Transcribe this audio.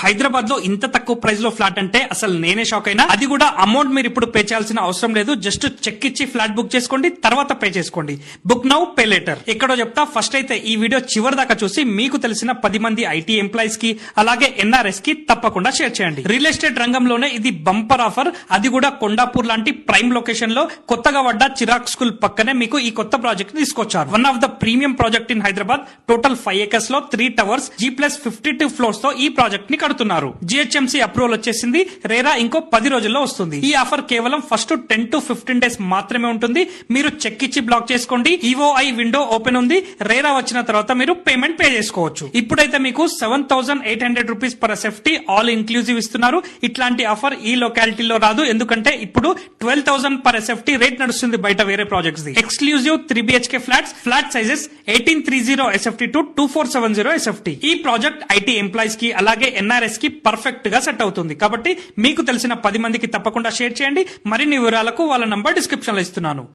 హైదరాబాద్ లో ఇంత తక్కువ ప్రైస్ లో ఫ్లాట్ అంటే అసలు నేనే షాక్ అయినా. అది కూడా అమౌంట్ మీరు ఇప్పుడు పే చేయాల్సిన అవసరం లేదు. జస్ట్ చెక్ ఇచ్చి ఫ్లాట్ బుక్ చేసుకోండి, తర్వాత పే చేసుకోండి. Book now pay later. ఎక్కడో చెప్తా. ఫస్ట్ అయితే ఈ వీడియో చివరి దాకా చూసి మీకు తెలిసిన 10 మంది ఐటీ ఎంప్లాయీస్ కి అలాగే ఎన్ఆర్ఎస్ కి తప్పకుండా షేర్ చేయండి. రియల్ ఎస్టేట్ రంగంలోనే ఇది బంపర్ ఆఫర్. అది కూడా కొండాపూర్ లాంటి ప్రైమ్ లొకేషన్ లో కొత్తగా పడ్డ చిరాక్ స్కూల్ పక్కనే మీకు ఈ కొత్త ప్రాజెక్ట్ తీసుకొచ్చారు. One of the premium project in Hyderabad. Total 5 acres లో 3 towers G+52 ఫ్లోర్స్ తో ఈ ప్రాజెక్ట్ ని కడుతున్నారు. జిహెచ్ఎంసీ అప్రూవల్ వచ్చేసింది. రేరా ఇంకో 10 రోజుల్లో వస్తుంది. ఈ ఆఫర్ కేవలం ఫస్ట్ 10 to 15 days మాత్రమే ఉంటుంది. మీరు చెక్ ఇచ్చి బ్లాక్ చేసుకోండి. ఈఓఐ విండో ఓపెన్ ఉంది. రేరా వచ్చిన తర్వాత మీరు పేమెంట్ పే చేసుకోవచ్చు. ఇప్పుడైతే మీకు 7,800 rupees per SFT all inclusive ఇస్తున్నారు. ఇట్లాంటి ఆఫర్ ఈ లొకాలిటీలో రాదు. ఎందుకంటే ఇప్పుడు 12,000 పర్ ఎస్ఎఫ్టీ రేట్ నడుస్తుంది బయట వేరే projects the. Exclusive 3 BHK flats. Flat sizes 1830 SFT to 2470 SFT. ఈ ప్రాజెక్ట్ ఐటీ ఎంప్లాయీస్ కి అలాగే ఎన్ఆర్ఎస్ కి పర్ఫెక్ట్ గా సెట్ అవుతుంది. కాబట్టి మీకు తెలిసిన 10 మందికి తప్పకుండా షేర్ చేయండి. మరిన్ని వివరాలకు వాళ్ళ నంబర్ డిస్క్రిప్షన్ లో ఇస్తున్నాను.